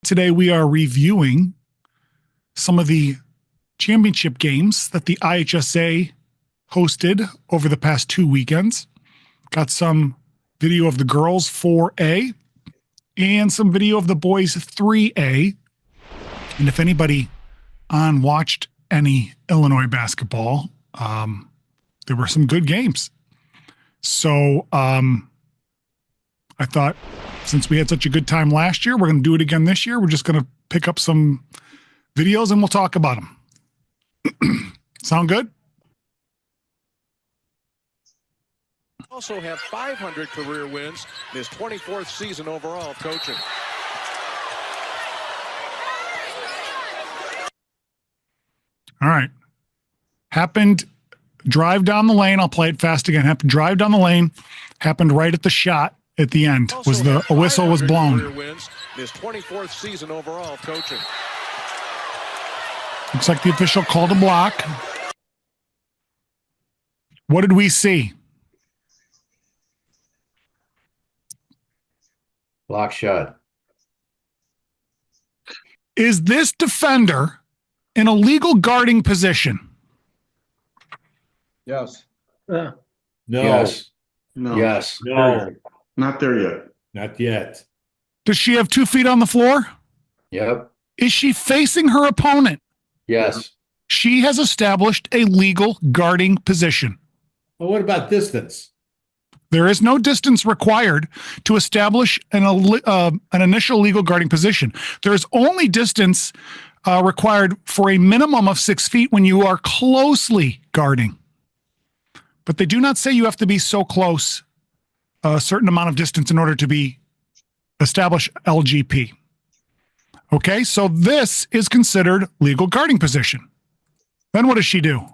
Today we are reviewing some of the championship games that the IHSA hosted over the past 2 weekends. Got some video of the girls 4A and some video of the boys 3A. And if anybody watched any Illinois basketball, there were some good games. So I thought, since we had such a good time last year, we're going to do it again this year. We're just going to pick up some videos and we'll talk about them. Sound good? Also have 500 career wins in his 24th season overall of coaching. All right. Happened drive down the lane. I'll play it fast again. Happened drive down the lane. Happened right at the shot at the end. Was a whistle was blown. Career wins in his 24th season overall of coaching. Looks like the official called a block. What did we see? Block shot. Is this defender in a legal guarding position? Yes. No. Yes. No. Yes. No. Not there yet. Not yet. Does she have 2 feet on the floor? Yep. Is she facing her opponent? Yes. She has established a legal guarding position. Well, what about distance? There is no distance required to establish an initial legal guarding position. There is only distance required for a minimum of 6 feet when you are closely guarding. But they do not say you have to be so close, a certain amount of distance in order to establish LGP. Okay, so this is considered legal guarding position. Then what does she do?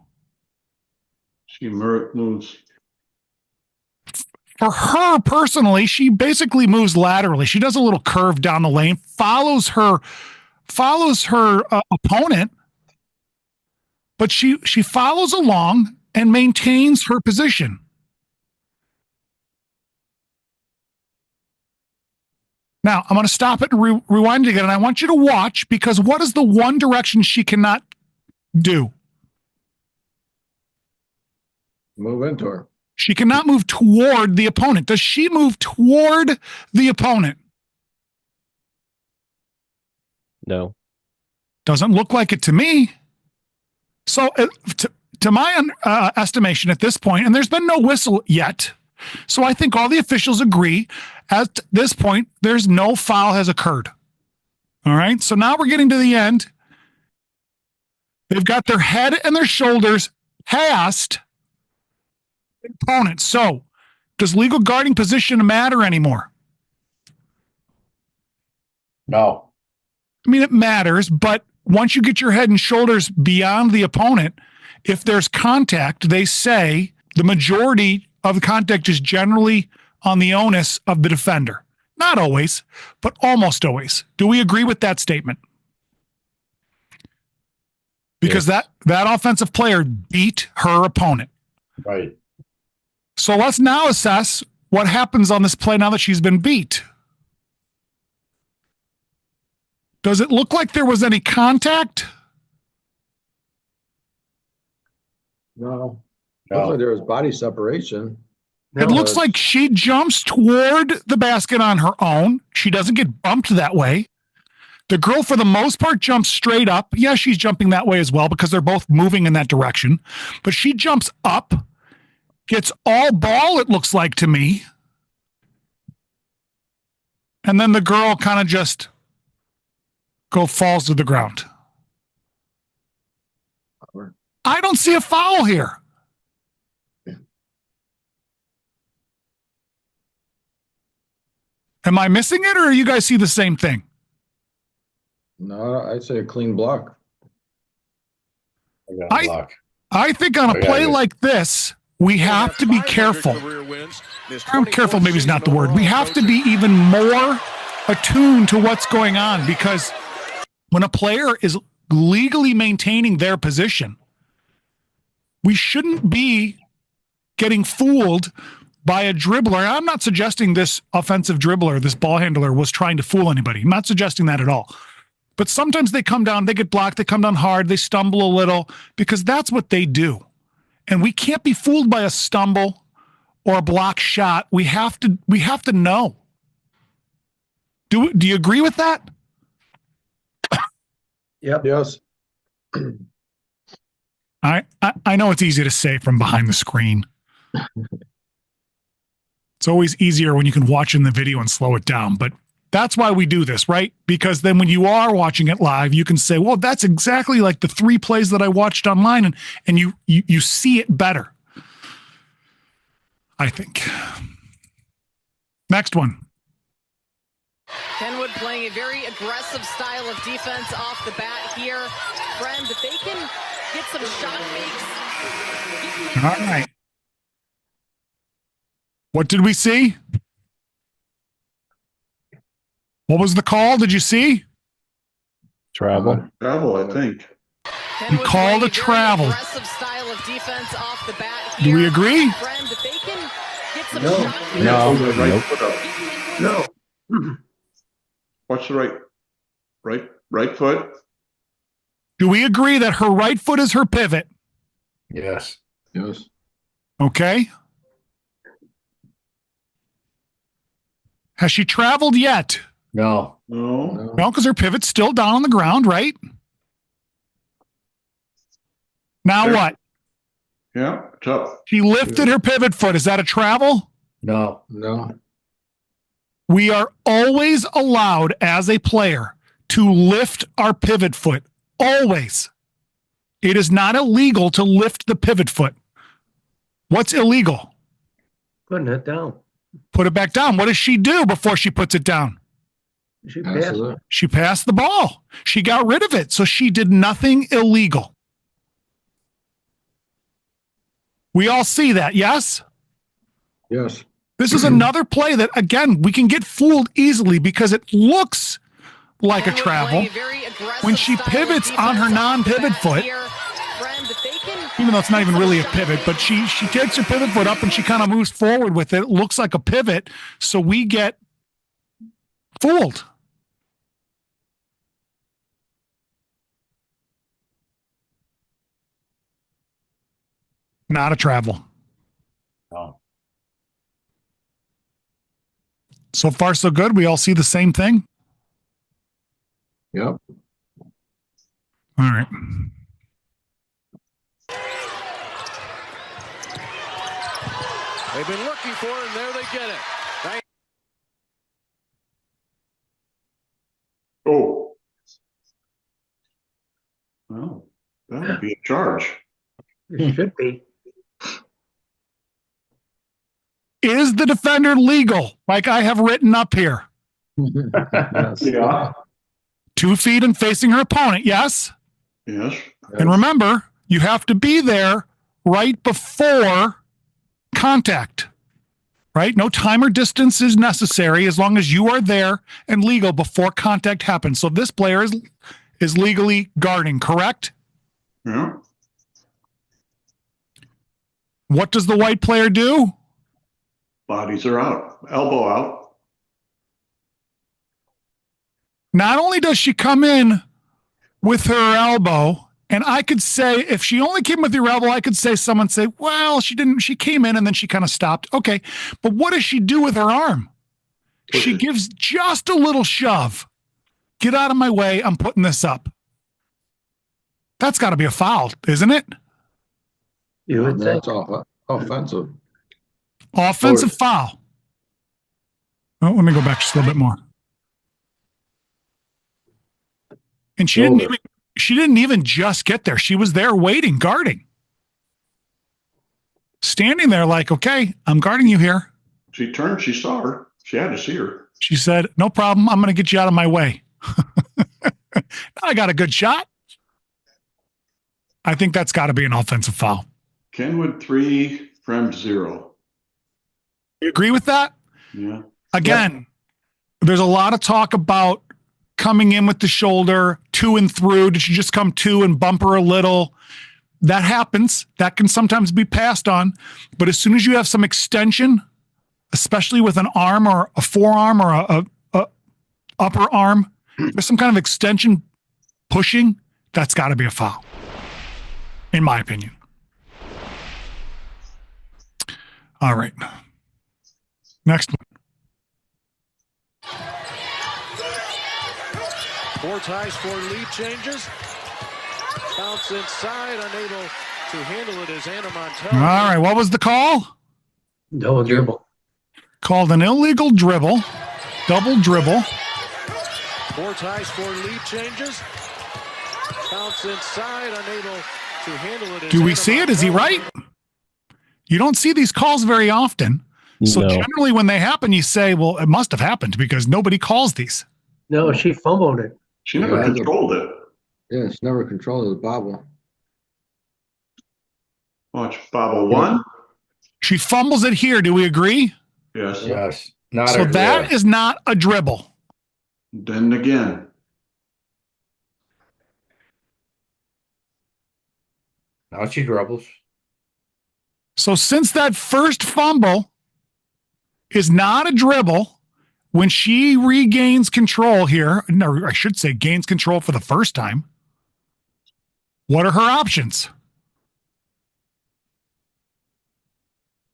She moves. For her personally, she basically moves laterally. She does a little curve down the lane, follows her opponent, but she follows along and maintains her position. Now, I'm going to stop it and rewind it again, and I want you to watch, because what is the one direction she cannot do? Move into her. She cannot move toward the opponent. Does she move toward the opponent? No. Doesn't look like it to me. So to my estimation at this point, and there's been no whistle yet, so I think all the officials agree at this point, there's no foul has occurred. All right, so now we're getting to the end. They've got their head and their shoulders past the opponent. So does legal guarding position matter anymore? No. I mean, it matters, but once you get your head and shoulders beyond the opponent, if there's contact, they say the majority of the contact is generally on the onus of the defender. Not always, but almost always. Do we agree with that statement? Because Yes. that offensive player beat her opponent. Right. So let's now assess what happens on this play now that she's been beat. Does it look like there was any contact? No. No. Looks like there was body separation. It looks like she jumps toward the basket on her own. She doesn't get bumped that way. The girl, for the most part, jumps straight up. Yeah, she's jumping that way as well because they're both moving in that direction. But she jumps up, gets all ball, it looks like to me. And then the girl kind of just falls to the ground. I don't see a foul here. Am I missing it, or you guys see the same thing? No, I'd say a clean block. I got a block. I think on a play like this, we have to be careful. I'm careful, maybe is not the word. We have to be even more attuned to what's going on, because when a player is legally maintaining their position, we shouldn't be getting fooled by a dribbler. I'm not suggesting this offensive dribbler, this ball handler, was trying to fool anybody. I'm not suggesting that at all. But sometimes they come down, they get blocked, they come down hard, they stumble a little, because that's what they do. And we can't be fooled by a stumble or a block shot. We have to know. Do you agree with that? Yep. Yes. I know it's easy to say from behind the screen. It's always easier when you can watch in the video and slow it down, but that's why we do this, right? Because then when you are watching it live, you can say, well, that's exactly like the 3 plays that I watched online, and you see it better, I think. Next one. Kenwood playing a very aggressive style of defense off the bat here. Friend, if they can get some shot fakes. All right. What did we see? What was the call? Did you see? Travel. Travel, I think. You called a travel. Aggressive style of defense off the bat Do here. we agree? Friend, if they can get some No. shot fakes. No. Hold the right Nope. foot up. No. Watch the right foot. Do we agree that her right foot is her pivot? Yes. Yes. Okay. Has she traveled yet? No. No. No, because her pivot's still down on the ground, right? Now Sure. what? Yeah, tough. She lifted her pivot foot. Is that a travel? No. No. We are always allowed as a player to lift our pivot foot. Always. It is not illegal to lift the pivot foot. What's illegal? Putting it down. Put it back down. What does she do before she puts it down? She passed it. She passed the ball. She got rid of it. So she did nothing illegal. We all see that, yes? Yes. This is another play that, again, we can get fooled easily because it looks like a Kenwood travel. playing a very aggressive When she style of pivots on her defense non-pivot off the bat foot, here. Friend, if they can even though it's not get even some really a shot pivot, but fakes. she takes her pivot foot up and she kind of moves forward with it. It looks like a pivot, so we get fooled. Not a travel. No. So far, so good. We all see the same thing. Yep. All right. They've been looking for it, and there they get it. Oh. Well, that would be a charge. It should be. Is the defender legal, like I have written up here? Yes. Yeah. 2 feet and facing her opponent, yes? Yes. And remember, you have to be there right before contact, right? No time or distance is necessary as long as you are there and legal before contact happens. So this player is legally guarding, correct? Yeah. What does the white player do? Bodies are out. Elbow out. Not only does she come in with her elbow, and I could say, if she only came with your elbow, I could say, someone say, well, she didn't, she came in and then she kind of stopped. Okay. But what does she do with her arm? She gives just a little shove. Get out of my way. I'm putting this up. That's got to be a foul, isn't it? You would think. That's offensive. Offensive foul. Oh, let me go back just a little bit more. And she didn't even just get there. She was there waiting, guarding. Standing there like, okay, I'm guarding you here. She turned, she saw her. She had to see her. She said, no problem. I'm going to get you out of my way. I got a good shot. I think that's got to be an offensive foul. Kenwood 3, Friend 0. You agree with that? Yeah. Again, there's a lot of talk about coming in with the shoulder, to and through. Did you just come to and bump her a little? That happens. That can sometimes be passed on. But as soon as you have some extension especially with an arm or a forearm or a upper arm, there's some kind of extension pushing, that's got to be a foul, in my opinion. All right. Next one. 4 ties, 4 lead changes. Bounce inside, unable to handle it as Anna Montel. All right. What was the call? No dribble. Called an illegal dribble, double dribble. 4 ties, 4 lead changes. Bounce inside, unable to handle it. Do we see it? Is he right? You don't see these calls very often. So No. generally when they happen, you say, well, it must have happened because nobody calls these. No, she fumbled it. She never Yeah, controlled it. Yeah, it's never controlled the bobble. Watch Bobble 1. She fumbles it here. Do we agree? Yes. Yes. Not So that is not a dribble. Then again. Now she dribbles. So since that first fumble is not a dribble, when she regains control here, no, I should say gains control for the first time, what are her options?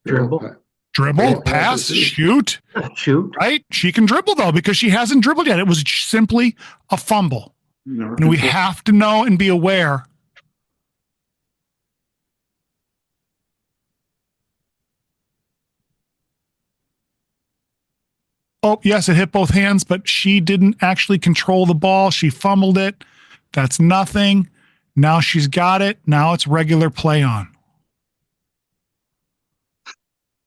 Dribble. Dribble, Yeah, pass, yeah, shoot, Shoot. right? She can dribble, though, because she hasn't dribbled yet. It was simply a fumble. Never And we controlled. have to know and be aware. Oh, yes, it hit both hands, but she didn't actually control the ball. She fumbled it. That's nothing. Now she's got it. Now it's regular play on.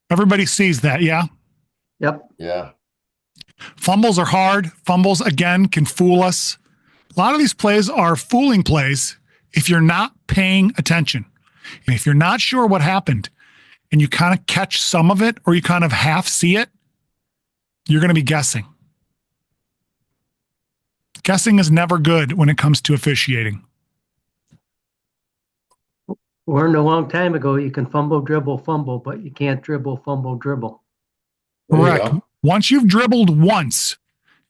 Everybody sees that, yeah? Yep. Yeah. Fumbles are hard. Fumbles, again, can fool us. A lot of these plays are fooling plays if you're not paying attention. And if you're not sure what happened and you kind of catch some of it or you kind of half see it, you're going to be guessing. Guessing is never good when it comes to officiating. Learned a long time ago you can fumble, fumble, but you can't dribble, fumble, dribble. There you Correct. go. Once you've dribbled once,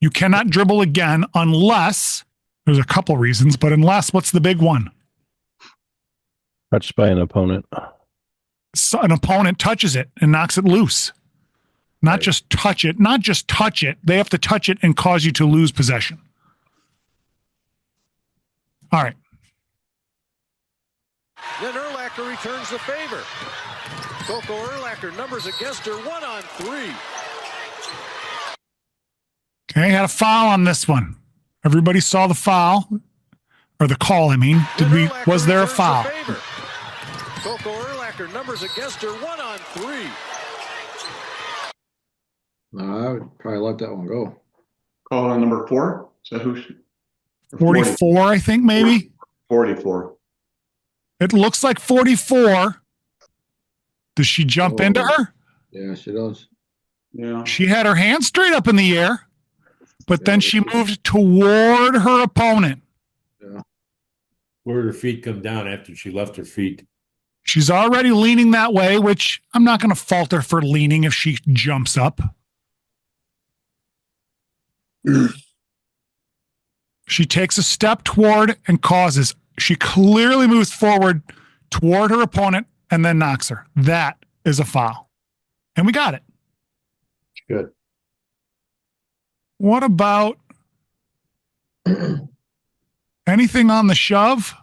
you cannot dribble again unless, there's a couple reasons, but unless, what's the big one? Touched by an opponent. So an opponent touches it and knocks it loose. Not just touch it, not just touch it. They have to touch it and cause you to lose possession. All right. Then Urlacher returns the favor. Coco Urlacher, numbers against her, 1-on-3. Okay, had a foul on this one. Everybody saw the foul, or the call, I mean. Was there a foul? Coco Urlacher, numbers against her, 1-on-3. No, I would probably let that one go. Call on number 4. Is that who she? 44, I think, maybe. 44. It looks like 44. Does she jump into her? Yeah, she does. Yeah. She had her hand straight up in the air, but then she moved toward her opponent. Where did her feet come down after she left her feet? She's already leaning that way, which I'm not going to fault her for leaning if she jumps up. She takes a step toward and causes. She clearly moves forward toward her opponent and then knocks her. That is a foul. And we got it. Good. What about anything on the shove?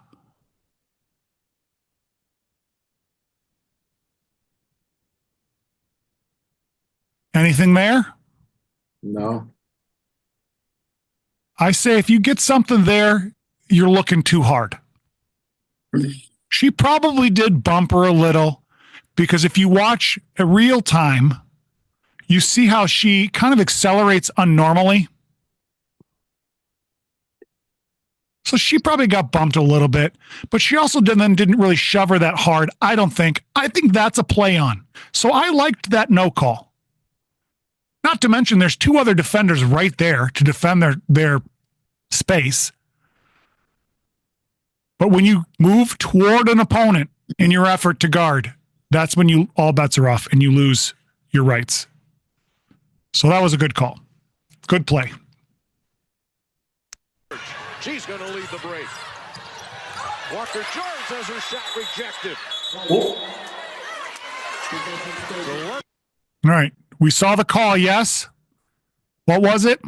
Anything there? No. I say if you get something there, you're looking too hard. She probably did bump her a little because if you watch a real time, you see how she kind of accelerates unnormally. So she probably got bumped a little bit, but she also didn't really shove her that hard. I don't think. I think that's a play on. So I liked that no call. Not to mention there's 2 other defenders right there to defend their space. But when you move toward an opponent in your effort to guard, that's when all bets are off and you lose your rights. So that was a good call. Good play. She's going to lead the break. Walker George has her shot rejected. All right. We saw the call, yes? What was it?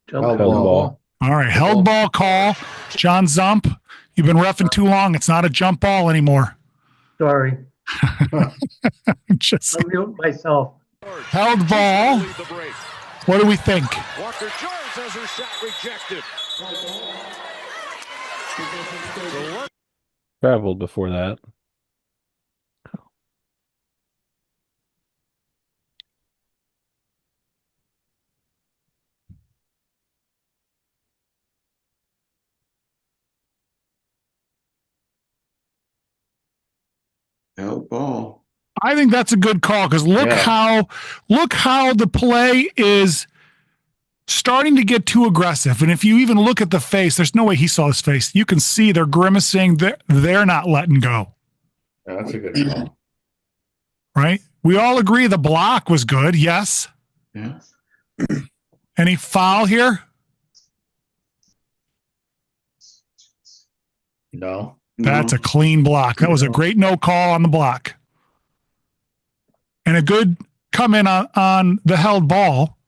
Jump Held Held ball. ball. All right. Held ball call. John Zump, you've been reffing too long. It's not a jump ball anymore. Sorry. Just I'll mute myself. held ball. Lead the break. What do we think? Walker George has her shot rejected. Traveled before that. Held ball. I think that's a good call because look how the play is starting to get too aggressive. And if you even look at the face, there's no way he saw his face. You can see they're grimacing. They're not letting go. Yeah, that's a good call. Right? We all agree the block was good. Yes. Yeah. Any foul here? No. That's a clean block. That was a great no call on the block. And a good come in on the held ball.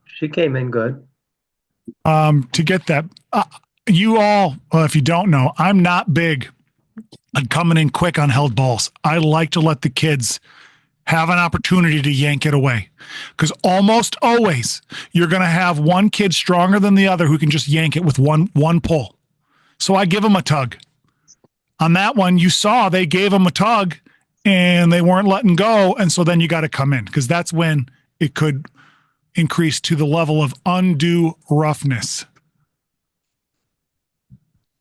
She came in good. To get that. You all, if you don't know, I'm not big on coming in quick on held balls. I like to let the kids have an opportunity to yank it away because almost always you're going to have one kid stronger than the other who can just yank it with one pull. So I give them a tug. On that one, you saw they gave them a tug and they weren't letting go. And so then you got to come in because that's when it could increase to the level of undue roughness.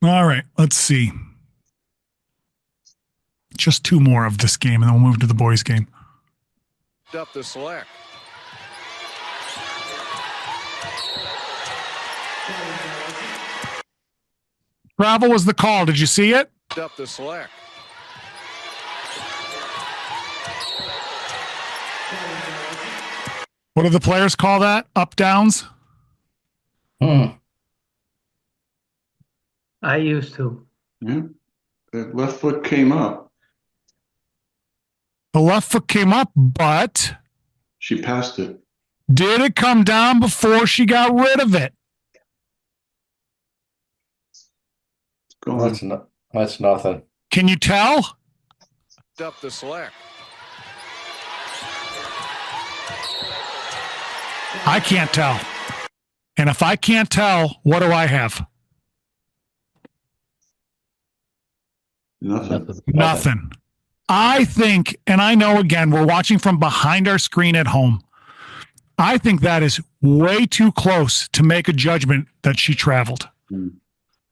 All right, let's see. Just two more of this game, and then we'll move to the boys' game. Up the select. Travel was the call. Did you see it? Up the select. What do the players call that? Up downs? Hmm. I used to. Yeah. The left foot came up. The left foot came up, but She passed it. did it come down before she got rid of it? Go on. That's nothing. Can you tell? Up the select. I can't tell. And if I can't tell, what do I have? Nothing. Nothing. I think, and I know again, we're watching from behind our screen at home. I think that is way too close to make a judgment that she traveled.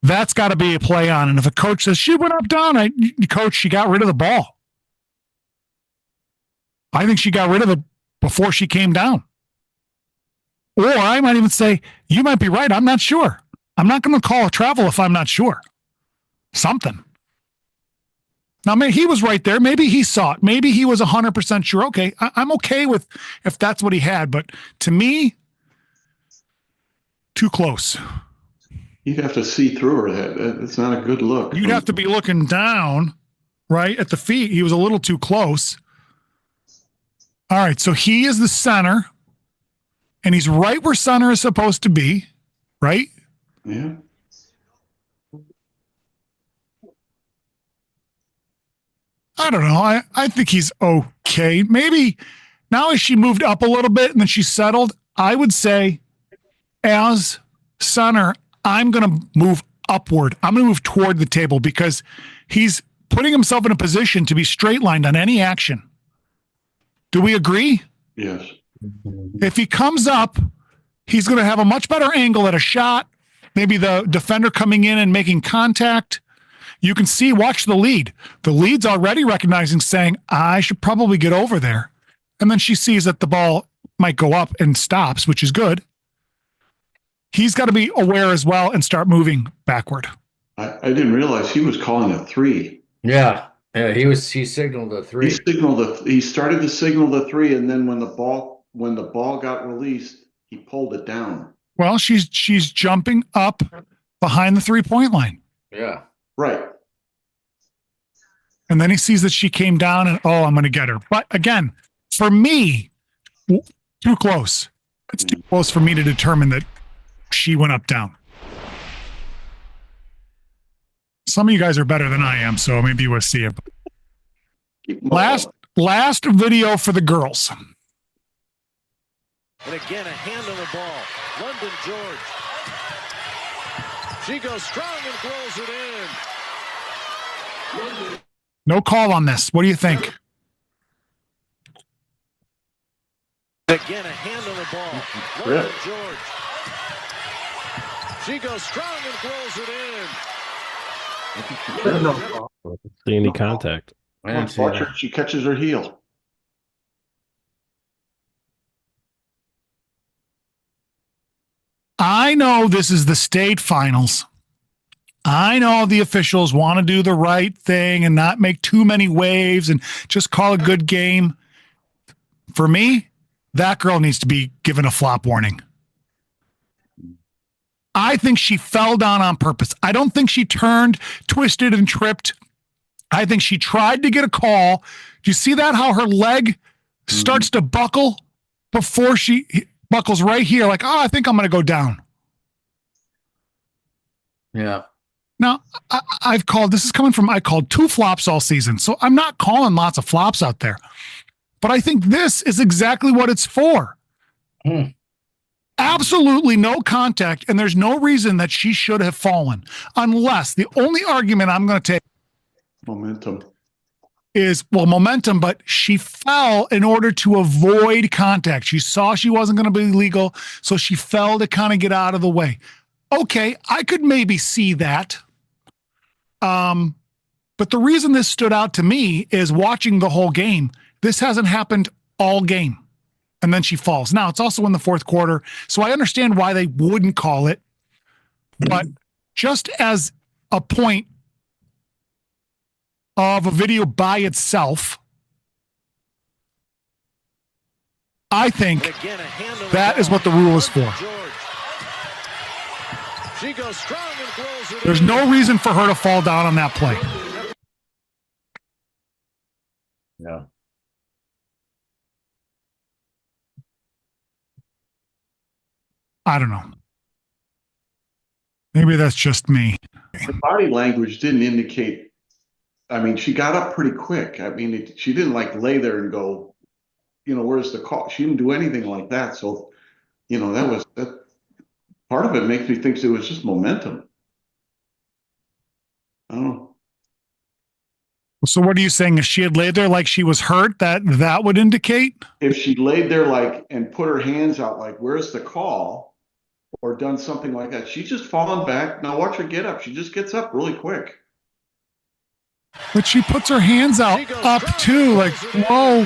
That's got to be a play on. And if a coach says she went up down, coach, she got rid of the ball. I think she got rid of it before she came down. Or I might even say, you might be right. I'm not sure. I'm not going to call a travel if I'm not sure. Something. Now, maybe he was right there. Maybe he saw it. Maybe he was 100% sure. Okay, I'm okay with if that's what he had. But to me, too close. You'd have to see through her. That's not a good look. You'd have to be looking down, right, at the feet. He was a little too close. All right, so he is the center, and he's right where center is supposed to be, right? Yeah. I don't know. I think he's okay. Maybe now as she moved up a little bit and then she settled, I would say as center, I'm going to move upward. I'm going to move toward the table because he's putting himself in a position to be straight lined on any action. Do we agree? Yes. If he comes up, he's going to have a much better angle at a shot. Maybe the defender coming in and making contact. You can see, watch the lead. The lead's already recognizing, saying, I should probably get over there. And then she sees that the ball might go up and stops, which is good. He's got to be aware as well and start moving backward. I didn't realize he was calling a 3. Yeah. Yeah, he signaled a 3. He started to signal the 3, and then when the ball when the ball got released, he pulled it down. Well, she's jumping up behind the 3-point line. Yeah. Right. And then he sees that she came down and, I'm going to get her. But again, for me, too close. It's too close for me to determine that she went up down. Some of you guys are better than I am, so maybe you will see it. Last video for the girls. And again, a hand on the ball. London George. She goes strong and throws it in. No call on this. What do you think? Again, a hand on the ball. London George. She goes strong and throws it in. No call. See any contact? Watch her. She catches her heel. I know this is the state finals. I know the officials want to do the right thing and not make too many waves and just call a good game. For me, that girl needs to be given a flop warning. I think she fell down on purpose. I don't think she turned, twisted, and tripped. I think she tried to get a call. Do you see that? How her leg starts to buckle before she buckles right here? Like, I think I'm going to go down. Yeah. Now, I've called, this is coming from, I called 2 flops all season. So I'm not calling lots of flops out there. But I think this is exactly what it's for. Absolutely no contact, and there's no reason that she should have fallen. Unless the only argument I'm going to take Momentum. is, well, momentum, but she fell in order to avoid contact. She saw she wasn't going to be legal, so she fell to kind of get out of the way. Okay, I could maybe see that. But the reason this stood out to me is watching the whole game. This hasn't happened all game. And then she falls. Now, it's also in the 4th quarter, so I understand why they wouldn't call it. But just as a point of a video by itself, I think that is what the rule is for. She goes strong and throws it. There's no reason for her to fall down on that play. Yeah. I don't know. Maybe that's just me. Her body language didn't indicate. I mean, she got up pretty quick. I mean, she didn't like lay there and go, where's the call? She didn't do anything like that. So, that part of it makes me think it was just momentum. I don't know. So what are you saying? If she had laid there like she was hurt, that would indicate? If she laid there and put her hands out like, where's the call? Or done something like that. She's just fallen back. Now watch her get up. She just gets up really quick. But she puts her hands out up too. Like, whoa.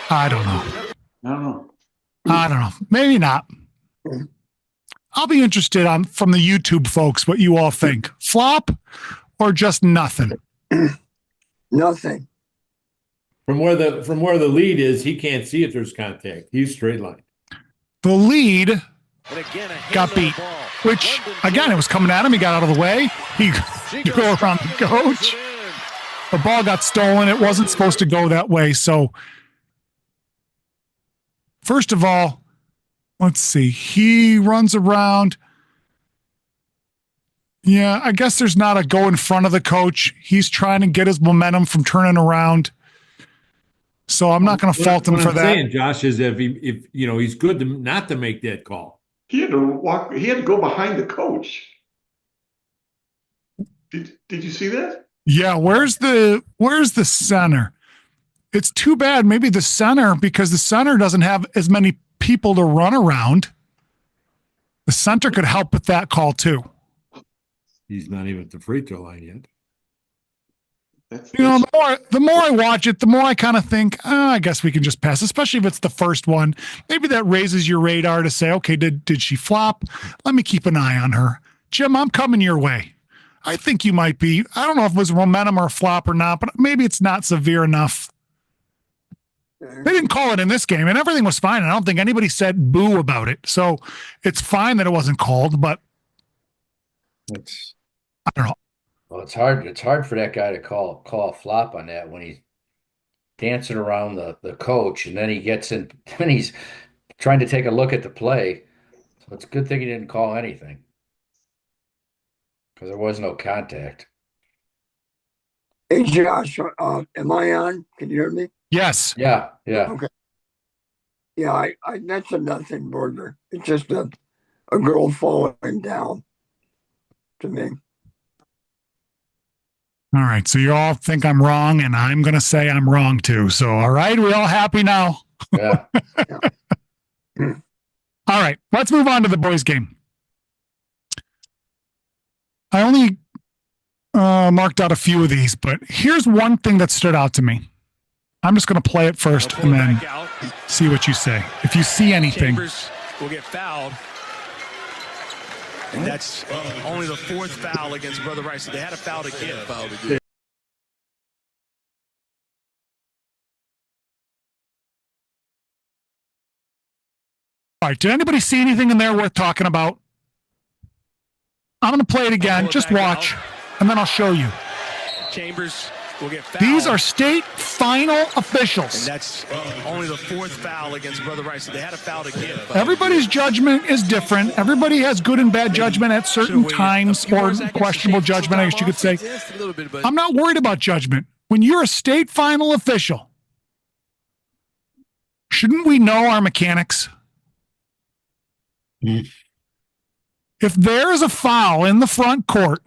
I don't know. Maybe not. I'll be interested from the YouTube folks what you all think. Flop or just nothing? Nothing. From where the lead is, he can't see if there's contact. He's straight line. The lead got beat, which again, it was coming at him. He got out of the way. He go around the coach. The ball got stolen. It wasn't supposed to go that way. So first of all, let's see. He runs around. Yeah, I guess there's not a go in front of the coach. He's trying to get his momentum from turning around. So I'm not going to fault him for that. What I'm saying, Josh, is if he's good not to make that call. He had to go behind the coach. Did you see that? Yeah, where's the center? It's too bad maybe the center, because the center doesn't have as many people to run around. The center could help with that call too. He's not even at the free throw line yet. The more I watch it, the more I kind of think, I guess we can just pass, especially if it's the first one. Maybe that raises your radar to say, okay, did she flop? Let me keep an eye on her. Jim, I'm coming your way. I think you might be. I don't know if it was momentum or a flop or not, but maybe it's not severe enough. They didn't call it in this game, and everything was fine. I don't think anybody said boo about it. So it's fine that it wasn't called, but It's I don't know. well, it's hard. It's hard for that guy to call a flop on that when he's dancing around the coach, and then he gets in, and he's trying to take a look at the play. So it's a good thing he didn't call anything because there was no contact. Hey, Josh, am I on? Can you hear me? Yes. Yeah. Okay. Yeah, I that's a nothing burger. It's just a girl falling down to me. All right. So you all think I'm wrong, and I'm going to say I'm wrong too. So, all right. We all happy now? Yeah. All right. Let's move on to the boys' game. I only marked out a few of these, but here's one thing that stood out to me. I'm just going to play it first and then see what you say. If you see anything. Chambers will get fouled. And that's only the fourth foul against Brother Rice. They had a foul to give. All right. Did anybody see anything in there worth talking about? I'm going to play it again. Just watch, and then I'll show you. Chambers will get fouled. These are state final officials. And that's only the fourth foul against Brother Rice. They had a foul to give. Everybody's judgment is different. Everybody has good and bad judgment at certain times, or questionable judgment, I guess you could say. I'm not worried about judgment. When you're a state final official, shouldn't we know our mechanics? If there is a foul in the front court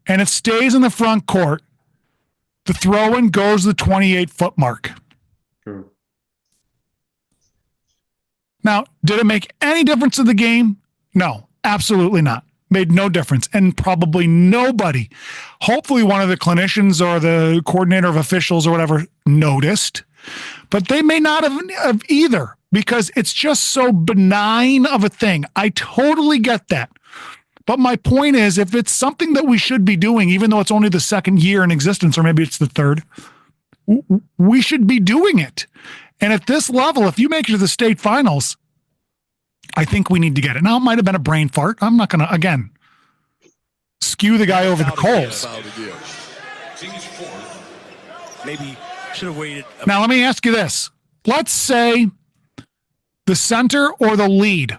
and it stays in the front court, the throw-in goes the 28-foot mark. True. Now, did it make any difference in the game? No, absolutely not. Made no difference. And probably nobody, hopefully one of the clinicians or the coordinator of officials or whatever, noticed. But they may not have either, because it's just so benign of a thing. I totally get that. But my point is, if it's something that we should be doing, even though it's only the second year in existence, or maybe it's the third, we should be doing it. And at this level, if you make it to the state finals, I think we need to get it. Now, it might have been a brain fart. I'm not going to, again, skew the guy over the coals. Maybe should have waited. Now, let me ask you this. Let's say the center or the lead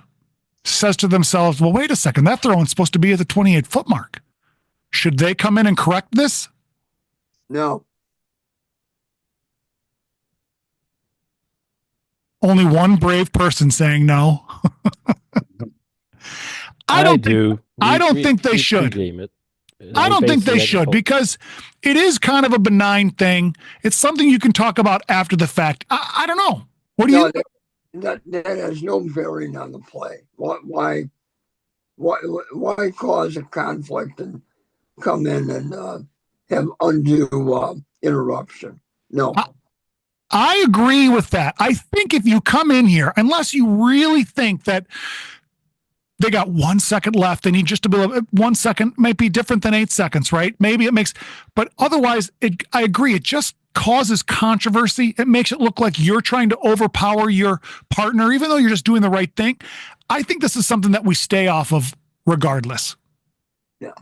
says to themselves, well, wait a second, that throw-in's supposed to be at the 28-foot mark. Should they come in and correct this? No. Only one brave person saying no. I don't think they should. I don't think they should, because it is kind of a benign thing. It's something you can talk about after the fact. I don't know. What do you? That has no bearing on the play. Why cause a conflict and come in and have undue interruption? No. I agree with that. I think if you come in here, unless you really think that they got 1 second left, they need just to be 1 second, might be different than 8 seconds, right? Maybe it makes, but otherwise, I agree. It just causes controversy. It makes it look like you're trying to overpower your partner, even though you're just doing the right thing. I think this is something that we stay off of regardless. Yeah.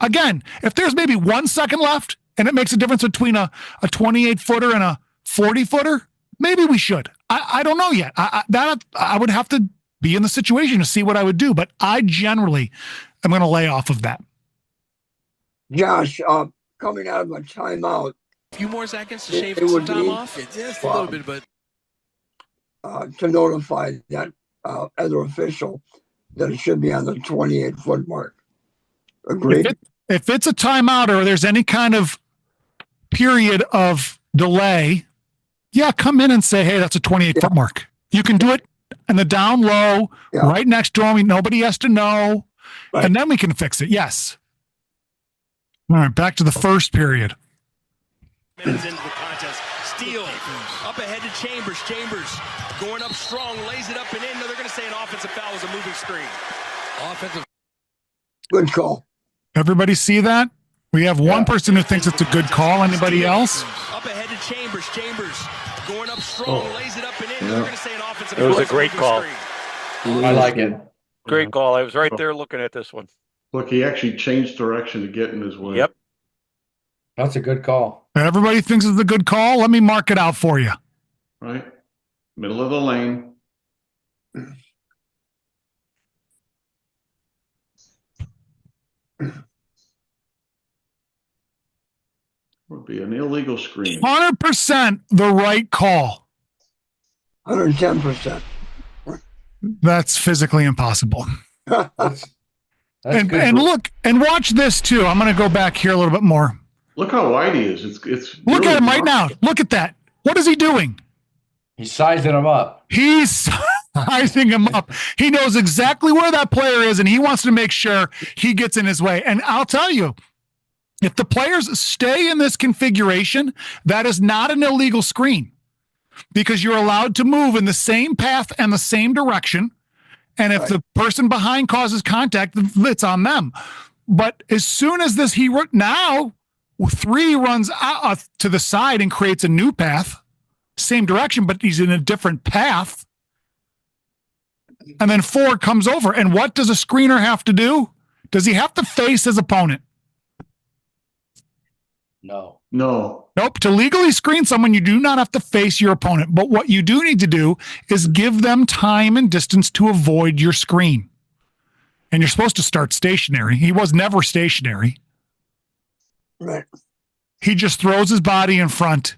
Again, if there's maybe 1 second left and it makes a difference between a 28-footer and a 40-footer, maybe we should. I don't know yet. I would have to be in the situation to see what I would do, but I generally am going to lay off of that. Josh, coming out of a timeout, A few more seconds to shave some time off? Just a little bit, but to notify that other official that it should be on the 28-foot mark. Agreed? If it's a timeout or there's any kind of period of delay, yeah, come in and say, hey, that's a 28-foot mark. You can do it in the down low, right next to him. Nobody has to know. Right. And then we can fix it. Yes. All right, back to the first period. Minutes into the contest. Steele up ahead to Chambers. Chambers going up strong, lays it up and in. No, they're going to say an offensive foul was a moving screen. Offensive. Good call. Everybody see that? We have one person who thinks it's a good call. Anybody else? Up ahead to Chambers. Chambers Going up strong, lays it up and in. Yeah. They're going to say an offensive. It was a moving great call. screen. I like it. Great call. I was right there looking at this one. Look, he actually changed direction to get in his way. Yep. That's a good call. Everybody thinks it's a good call. Let me mark it out for you. Right? Middle of the lane. Would be an illegal screen. 100% the right call. 110%. That's physically impossible. That's And good. look, and watch this too. I'm going to go back here a little bit more. Look how wide he is. It's Look really at him right now. marked. Look at that. What is he doing? He's sizing him up. He's sizing him up. He knows exactly where that player is, and he wants to make sure he gets in his way. And I'll tell you, if the players stay in this configuration, that is not an illegal screen because you're allowed to move in the same path and the same direction. And if the person behind causes contact, it's on them. But as soon as now 3 runs out to the side and creates a new path, same direction, but he's in a different path. And then 4 comes over. And what does a screener have to do? Does he have to face his opponent? No. Nope. To legally screen someone, you do not have to face your opponent. But what you do need to do is give them time and distance to avoid your screen. And you're supposed to start stationary. He was never stationary. Right. He just throws his body in front.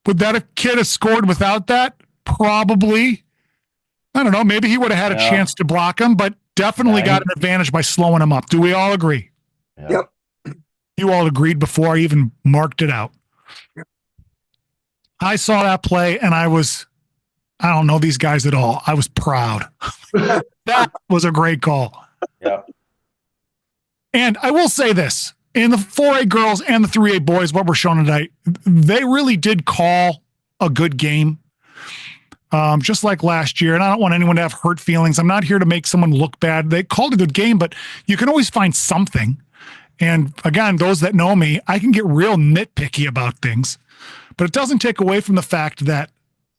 Would that kid have scored without that? Probably. I don't know. Maybe he would have had a chance to block him, but definitely got an advantage by slowing him up. Do we all agree? Yep. You all agreed before I even marked it out. I saw that play and I don't know these guys at all. I was proud. That was a great call. Yeah. And I will say this, in the 4A girls and the 3A boys, what we're showing tonight, they really did call a good game. Just like last year. And I don't want anyone to have hurt feelings. I'm not here to make someone look bad. They called a good game, but you can always find something. And again, those that know me, I can get real nitpicky about things, but it doesn't take away from the fact that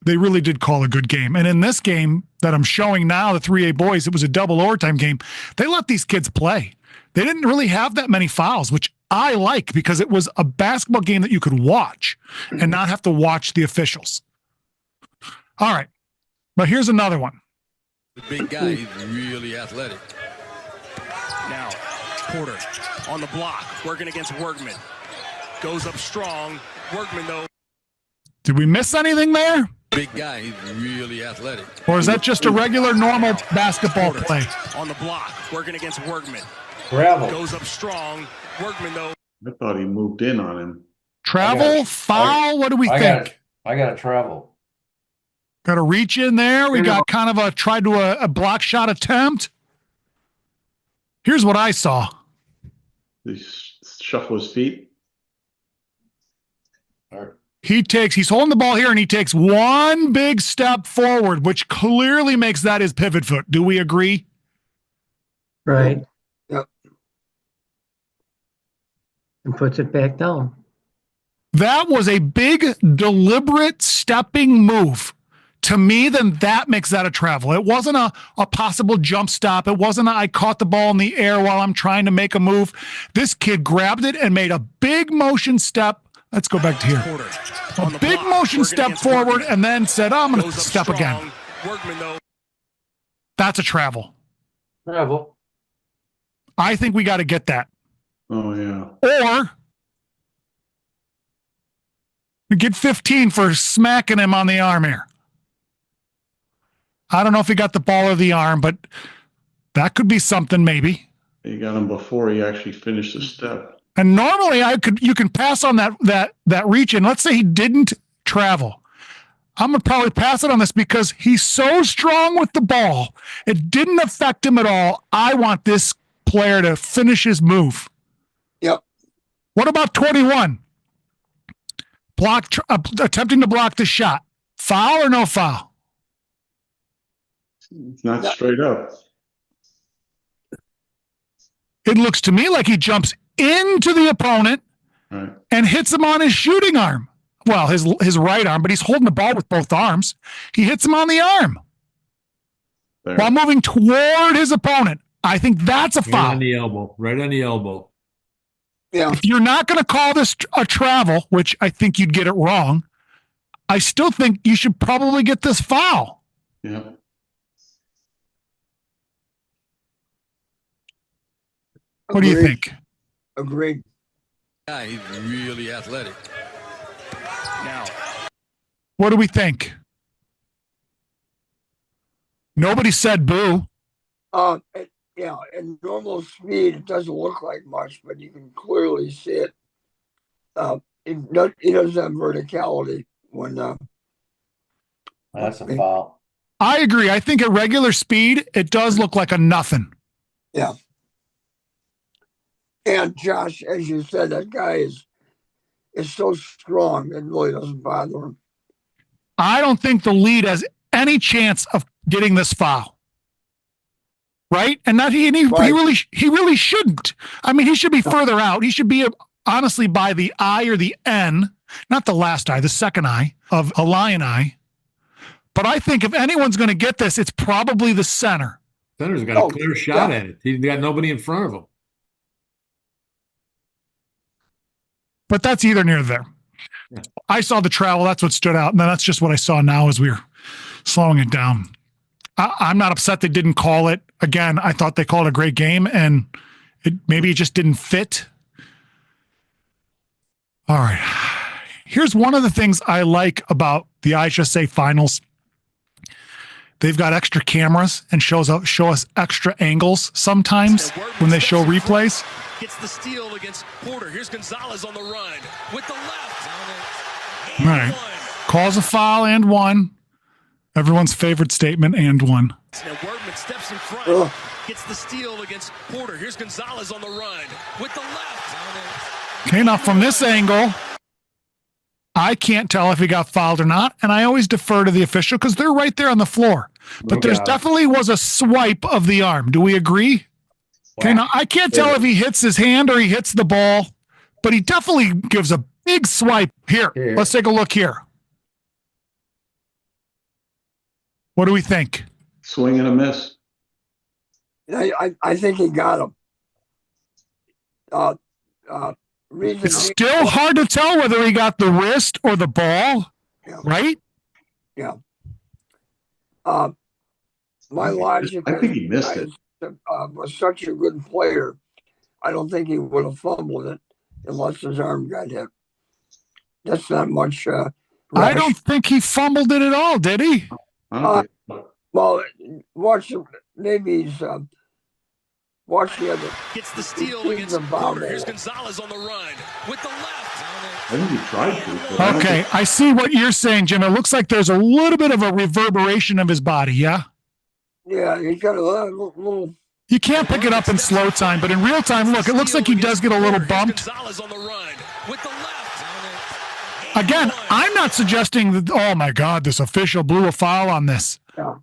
they really did call a good game. And in this game that I'm showing now, the 3A boys, it was a double overtime game. They let these kids play. They didn't really have that many fouls, which I like because it was a basketball game that you could watch and not have to watch the officials. All right. But here's another one. The big guy, he's really athletic. Now, Porter on the block, working against Workman. Goes up strong. Workman, though. Did we miss anything there? Big guy, he's really athletic. Or is that just a regular, normal basketball Porter play? on the block, working against Workman. Travel. Goes up strong. Workman, though. I thought he moved in on him. Travel, foul, what do we think? I got to travel. Got to reach in there. We got kind of tried to a block shot attempt. Here's what I saw. He shuffle his feet. He's holding the ball here and he takes one big step forward, which clearly makes that his pivot foot. Do we agree? Right. Yep. And puts it back down. That was a big, deliberate stepping move. To me, then that makes that a travel. It wasn't a possible jump stop. It wasn't I caught the ball in the air while I'm trying to make a move. This kid grabbed it and made a big motion step. Let's go back to here. Porter A big motion step forward and then said, I'm going to step again. Workman, though. That's a travel. Travel. I think we got to get that. Oh, yeah. Or we get 15 for smacking him on the arm here. I don't know if he got the ball or the arm, but that could be something maybe. He got him before he actually finished the step. And normally you can pass on that reach in. Let's say he didn't travel. I'm going to probably pass it on this because he's so strong with the ball. It didn't affect him at all. I want this player to finish his move. Yep. What about 21? Attempting to block the shot. Foul or no foul? It's not straight up. It looks to me like he jumps into the opponent Right. and hits him on his shooting arm. well, his right arm, but he's holding the ball with both arms. He hits him on the arm There. while moving toward his opponent. I think that's a Right foul. on the elbow. Right on the elbow. Yeah. If you're not going to call this a travel, which I think you'd get it wrong, I still think you should probably get this foul. Yeah. What do you think? Agreed. Yeah, he's really athletic. Now, What do we think? Nobody said boo. Yeah, in normal speed, it doesn't look like much, but you can clearly see it. He doesn't have verticality when. That's a foul. I agree. I think at regular speed, it does look like a nothing. Yeah. And Josh, as you said, that guy is so strong, it really doesn't bother him. I don't think the lead has any chance of getting this foul. Right? And not he really shouldn't. I mean, he should be further out. He should be honestly by the eye or the N, not the last eye, the second eye of a lion eye. But I think if anyone's going to get this, it's probably the center. Center's got a clear shot at it. He's got nobody in front of him. But that's either near there. Yeah. I saw the travel. That's what stood out. And that's just what I saw now as we were slowing it down. I'm not upset they didn't call it. Again, I thought they called a great game, and maybe it just didn't fit. All right. Here's one of the things I like about the IHSA Finals. They've got extra cameras and show us extra angles sometimes when they show replays. gets the steal against Porter. Here's Gonzalez on the run with the left. All right. Calls a foul and one. Everyone's favorite statement, and one. Now Workman steps in front, gets the steal against Porter. Here's Gonzalez on the run with the left. Okay, now from this angle, I can't tell if he got fouled or not, and I always defer to the official because they're right there on the floor. But there's definitely was a swipe of the arm. Do we agree? Okay, now I can't tell if he hits his hand or he hits the ball, but he definitely gives a big swipe. Here, let's take a look here. What do we think? Swing and a miss. I think he got him. It's still hard to tell whether he got the wrist or the ball, right? Yeah. My logic. I think he missed it. Was such a good player. I don't think he would have fumbled it unless his arm got hit. That's not much. I don't think he fumbled it at all, did he? Well, watch. Maybe he's. Watch the other. Gets the steal against Porter. Here's Gonzalez on the run with the left. I think he tried to. Okay, I see what you're saying, Jim. It looks like there's a little bit of a reverberation of his body, yeah? Yeah, he got a little. You can't pick it up in slow time, but in real time, look, it looks like he does get a little bumped. Gonzalez on the run with the left. Again, I'm not suggesting that, oh my God, this official blew a foul on this. Yeah.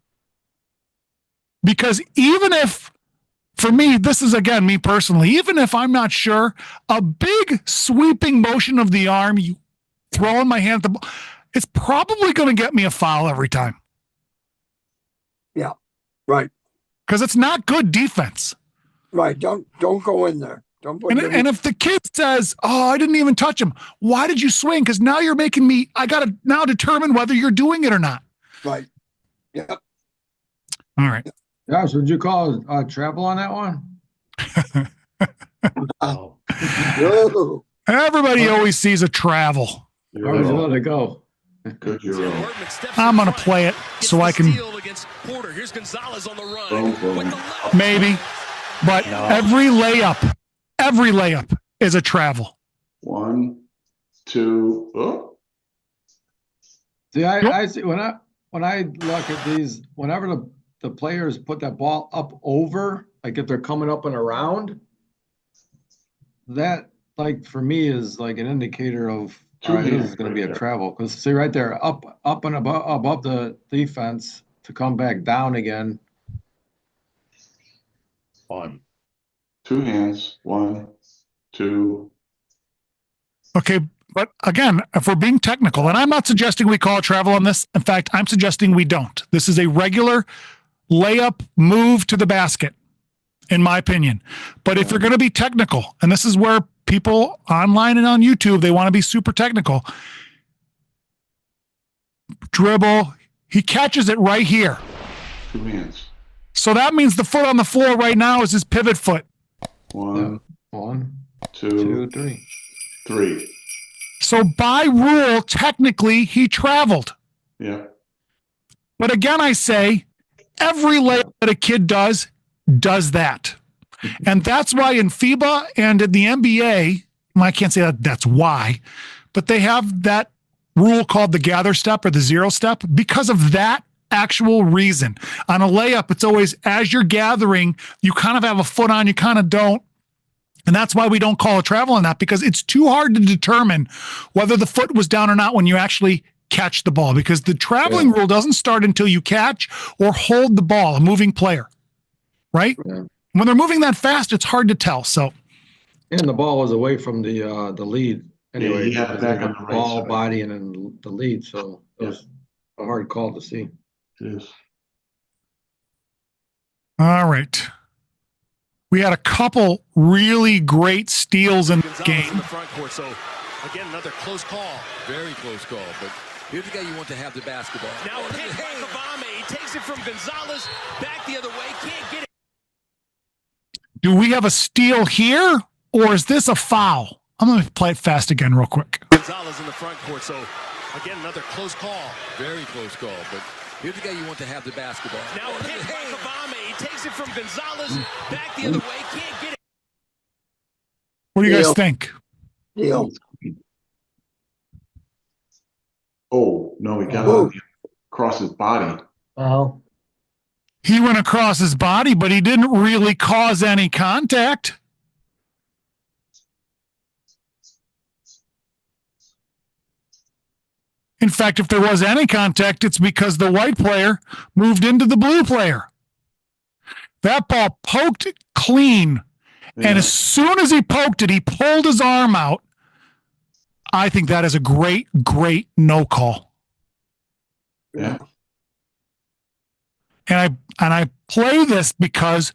Because even if, for me, this is, again, me personally, even if I'm not sure, a big sweeping motion of the arm, you throwing my hand at the ball, it's probably going to get me a foul every time. Yeah, right. Because it's not good defense. Right. Don't go in there. Don't put and if the kid says, oh, I didn't even touch him, why did you swing? Because now you're making me, I got to now determine whether you're doing it or not. Right. Yeah. All right. Josh, would you call a travel on that one? Everybody always sees a travel. Or would you let it go? Good Euro. I'm going to play it so I can. Porter. Here's Gonzalez on the run with the left. Maybe. But every layup is a travel. 1, 2. Oh. See, I see when I look at these, whenever the players put that ball up over, like if they're coming up and around, that, like, for me is like an indicator of this is going to be a travel. Because see right there, up and above the defense to come back down again. 1. 2 hands. 1, 2. Okay. But again, if we're being technical, and I'm not suggesting we call a travel on this. In fact, I'm suggesting we don't. This is a regular layup move to the basket, in my opinion. But if you're going to be technical, and this is where people online and on YouTube, they want to be super technical. Dribble, he catches it right here. 2 hands. So that means the foot on the floor right now is his pivot foot. 1, 2, 3. 3. So by rule, technically, he traveled. Yeah. But again, I say, every layup that a kid does that. And that's why in FIBA and in the NBA, well, I can't say that that's why, but they have that rule called the gather step or the 0 step because of that actual reason. On a layup, it's always as you're gathering, you kind of have a foot on, you kind of don't. And that's why we don't call a travel on that, because it's too hard to determine whether the foot was down or not when you actually catch the ball, because the traveling rule doesn't start until you catch or hold the ball, a moving player, right? Yeah. When they're moving that fast, it's hard to tell. So, And the ball was away from the lead anyway. he had it back on the right ball, side. body, and then the lead. So it was a hard call to see. It is. all right. We had a couple really great steals in the Gonzalez game. in the front court. So again, another close call. Very close call, but here's the guy you want to have the basketball. Now picked by Kavame. He takes it from Gonzalez back the other way. Can't get it. Do we have a steal here, or is this a foul? I'm going to play it fast again real quick. Gonzalez in the front court. So again, another close call. Very close call, but here's the guy you want to have the basketball. Now picked by Kavame. He takes it from Gonzalez back the other way. Can't get it. What do you guys Steal. think? Deal. Oh, no, he got on across his body. Foul. He went across his body, but he didn't really cause any contact. In fact, if there was any contact, it's because the white player moved into the blue player. That ball poked clean. Yeah. And as soon as he poked it, he pulled his arm out. I think that is a great, great no call. Yeah. And I play this because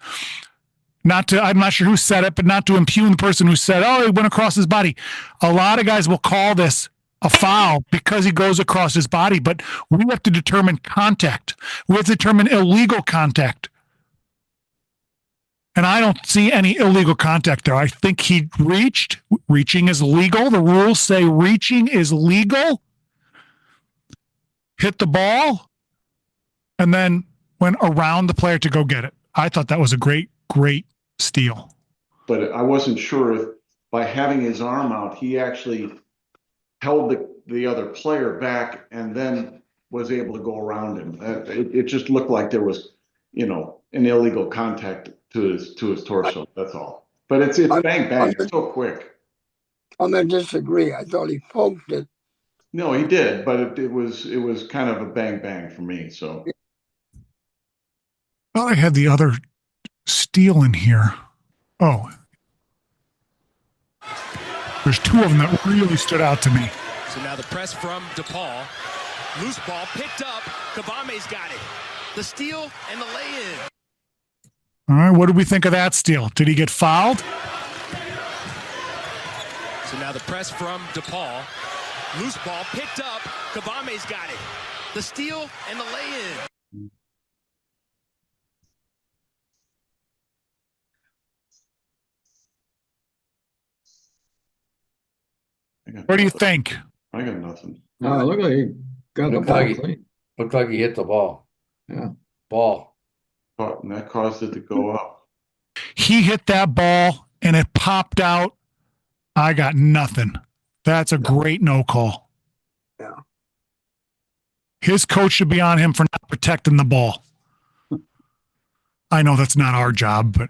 I'm not sure who said it, but not to impugn the person who said, oh, he went across his body. A lot of guys will call this a foul because he goes across his body, but we have to determine contact. We have to determine illegal contact. And I don't see any illegal contact there. I think he reached. Reaching is legal. The rules say reaching is legal. Hit the ball, and then went around the player to go get it. I thought that was a great, great steal. But I wasn't sure if by having his arm out, he actually held the other player back and then was able to go around him. It just looked like there was, an illegal contact to his torso. That's all. But it's bang bang. It's so quick. I'm gonna disagree. I thought he poked it. No, he did, but it was kind of a bang bang for me. So. Well, I had the other steal in here. Oh, there's two of them that really stood out to me. So now the press from DePaul. Loose ball picked up. Kavame's got it. The steal and the lay-in. All right, what did we think of that steal? Did he get fouled? So now the press from DePaul. Loose ball picked up. Kavame's got it. The steal and the lay-in. What do you think? I got nothing. No, look like he got the Looked ball like clean. Looked like he hit the ball. Yeah. Ball. And that caused it to go up. He hit that ball and it popped out. I got nothing. That's a great no call. Yeah. His coach should be on him for not protecting the ball. I know that's not our job, but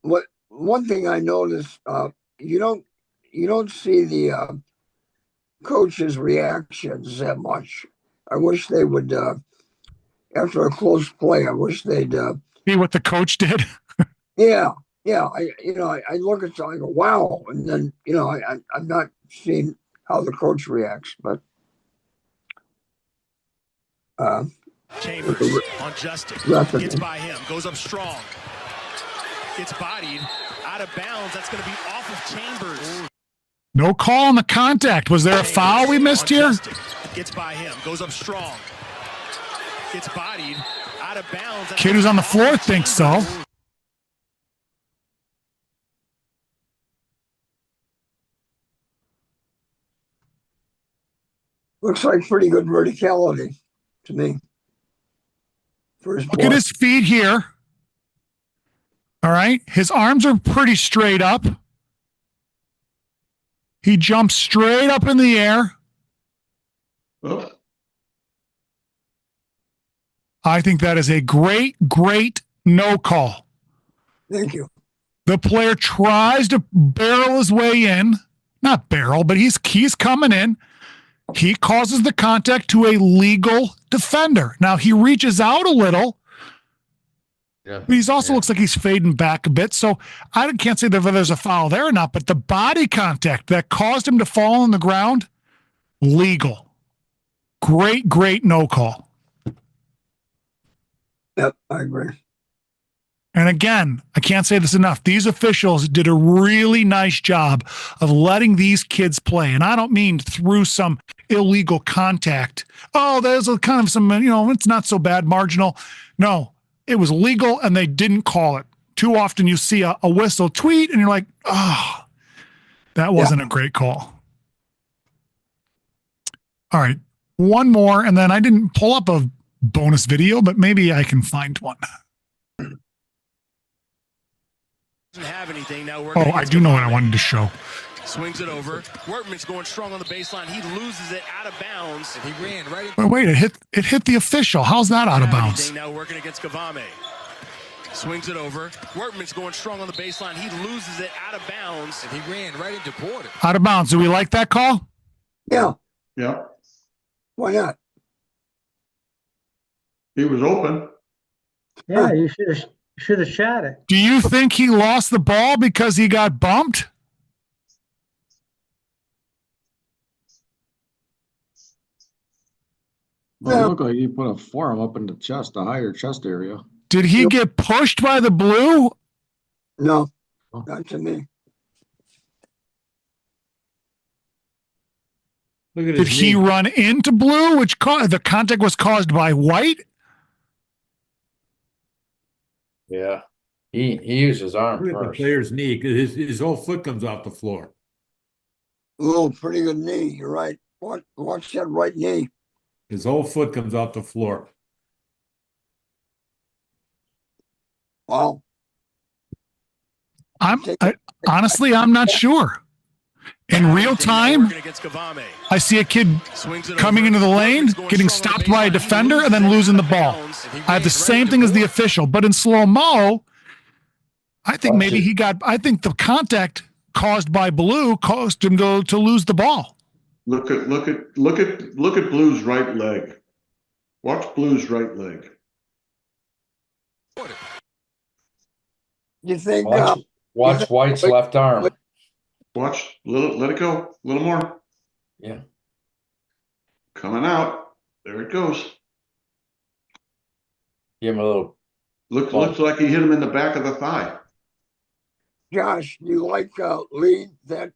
What one thing I noticed, you don't see the coaches' reactions that much. I wish they would, after a close play, I wish they'd see what the coach did. yeah, yeah, I look at something, I go, wow, and then I'm not seeing how the coach reacts, but Chambers on Justin. Gets by him. Goes up strong. Gets bodied. Out of bounds. That's going to be off of Chambers. No call on the contact. Was there a foul we missed here? Justin. Gets by him. Goes up strong. Gets bodied. Out of bounds. Kid who's on the floor thinks so. looks like pretty good verticality to me. Look at his feet here. All right. His arms are pretty straight up. He jumps straight up in the air. Oh. I think that is a great no call. Thank you. The player tries to barrel his way in. Not barrel, but he's coming in. He causes the contact to a legal defender. Now, he reaches out a little. Yeah. But he also looks like he's fading back a bit. So I can't say that there's a foul there or not, but the body contact that caused him to fall on the ground, legal. Great no call. Yep, I agree. And again, I can't say this enough. These officials did a really nice job of letting these kids play. And I don't mean through some illegal contact. Oh, there's a kind of some, it's not so bad, marginal. No, it was legal and they didn't call it. Too often you see a whistle tweet and you're like, oh, that wasn't a great call. All right, one more. And then I didn't pull up a bonus video, but maybe I can find one. Doesn't have anything. Now I do know what I wanted to show. Swings it over. Workman's going strong on the baseline. He loses it out of bounds. And he ran right. Wait, it hit the official. How's that out of bounds? Now working against Kavame. Swings it over. Workman's going strong on the baseline. He loses it out of bounds. And he ran right into Porter. Out of bounds. Do we like that call? Yeah. Yeah. Why not? He was open. Yeah, you should have shot it. Do you think he lost the ball because he got bumped? Well, it looked like he put a forearm up in the chest, the higher chest area. Did he get pushed by the blue? No, not to me. Look at Did his he knee. run into blue, which the contact was caused by white? Yeah. He used his arm Look at the first. player's knee, 'cause his whole foot comes off the floor. Oh, pretty good knee. You're right. Watch that right knee. His whole foot comes off the floor. Wow. Honestly, I'm not sure. In real time, I see a kid coming into the lane, getting stopped by a defender, and then losing the ball. I have the same thing as the official, but in slow-mo, I think I think the contact caused by blue caused him to lose the ball. Look at Blue's right leg. Watch Blue's right leg. You think? Watch White's left arm. Watch. Let it go. A little more. Yeah. Coming out. There it goes. Give him a little. Looks like he hit him in the back of the thigh. Josh, do you like lead that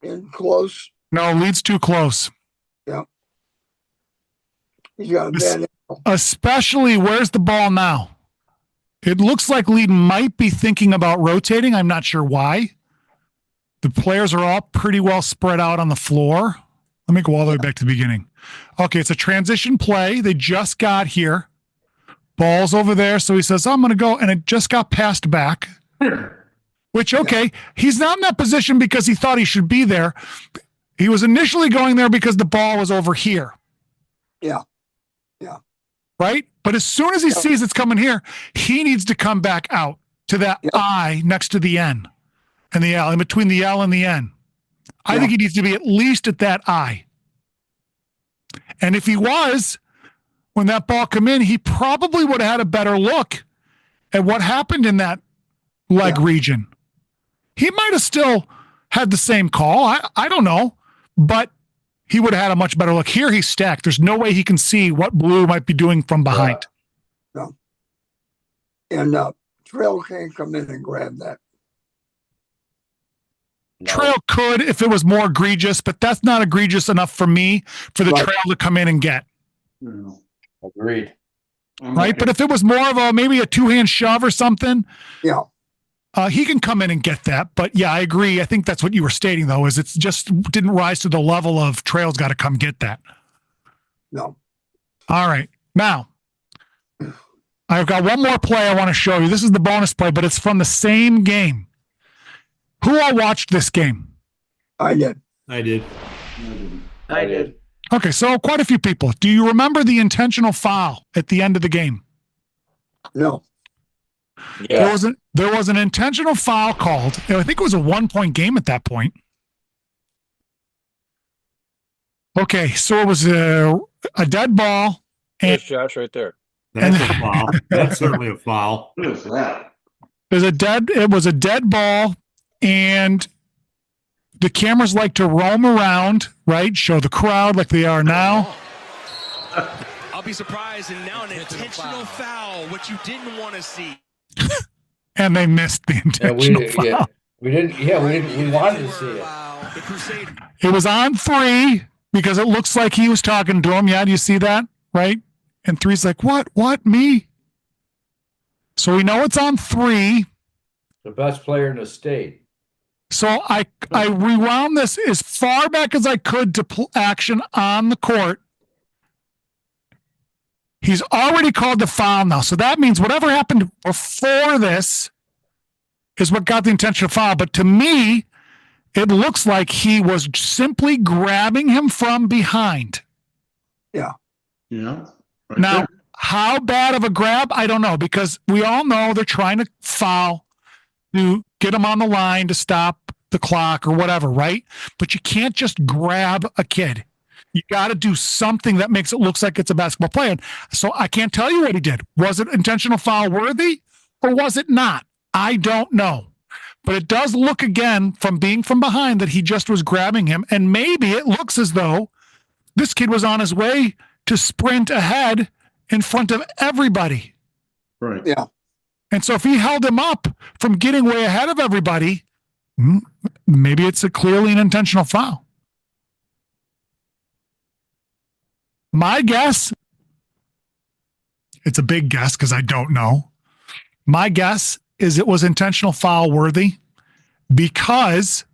in close? No, lead's too close. Yeah. He's got a bad angle. Especially, where's the ball now? It looks like lead might be thinking about rotating. I'm not sure why. The players are all pretty well spread out on the floor. Let me go all the way back to the beginning. Okay, it's a transition play. They just got here. Ball's over there, so he says, I'm going to go, and it just got passed back. Which, okay, he's not in that position because he thought he should be there. He was initially going there because the ball was over here. Yeah. Yeah. Right? But as soon as he sees it's coming here, he needs to come back out to that I next to the N and the L, in between the L and the N. I think he needs to be at least at that I. And if he was, when that ball come in, he probably would have had a better look at what happened in that leg region. He might have still had the same call. I don't know, but he would have had a much better look. Here he's stacked. There's no way he can see what blue might be doing from behind. No. And Trail can't come in and grab that. No. Trail could if it was more egregious, but that's not egregious enough for me for the trail to come in and get. Agreed. Right? But if it was more of a maybe a two-hand shove or something, he can come in and get that. But yeah, I agree. I think that's what you were stating, though, is it's just didn't rise to the level of Trail's got to come get that. No. All right. Now, I've got one more play I want to show you. This is the bonus play, but it's from the same game. Who all watched this game? I did. I did. I did. Okay, so quite a few people. Do you remember the intentional foul at the end of the game? No. Yeah. There was an intentional foul called. I think it was a 1-point game at that point. Okay, so it was a dead ball. There's Josh right there. That's a foul. That's certainly a foul. What is that? It was a dead ball, and the cameras like to roam around, right? Show the crowd like they are now. I'll be surprised, and now an intentional foul, what you didn't want to see. And they missed the intentional foul. We wanted to see it. The Crusader. It was on 3 because it looks like he was talking to him. Yeah, do you see that? Right? And 3's like, what, me? So we know it's on 3. The best player in the state. So I rewound this as far back as I could to action on the court. He's already called the foul now. So that means whatever happened before this is what got the intentional foul. But to me, it looks like he was simply grabbing him from behind. Yeah. Yeah. Right Now, there. how bad of a grab? I don't know, because we all know they're trying to foul to get him on the line to stop the clock or whatever, right? But you can't just grab a kid. You got to do something that makes it look like it's a basketball play. And so I can't tell you what he did. Was it intentional foul worthy or was it not? I don't know. But it does look again from being from behind that he just was grabbing him. And maybe it looks as though this kid was on his way to sprint ahead in front of everybody. Right. Yeah. And so if he held him up from getting way ahead of everybody, maybe it's clearly an intentional foul. My guess, it's a big guess because I don't know. My guess is it was intentional foul worthy because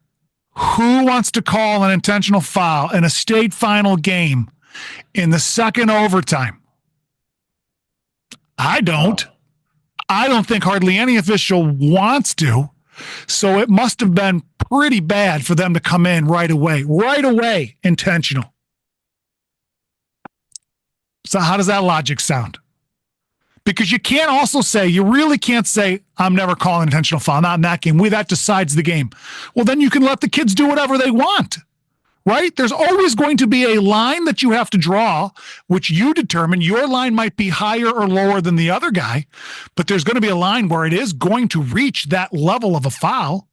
who wants to call an intentional foul in a state final game in the second overtime? I don't. I don't think hardly any official wants to. So it must have been pretty bad for them to come in right away, intentional. So how does that logic sound? Because you can't also say, you really can't say, I'm never calling intentional foul, not in that game. That decides the game. Well, then you can let the kids do whatever they want, right? There's always going to be a line that you have to draw, which you determine. Your line might be higher or lower than the other guy, but there's going to be a line where it is going to reach that level of a foul.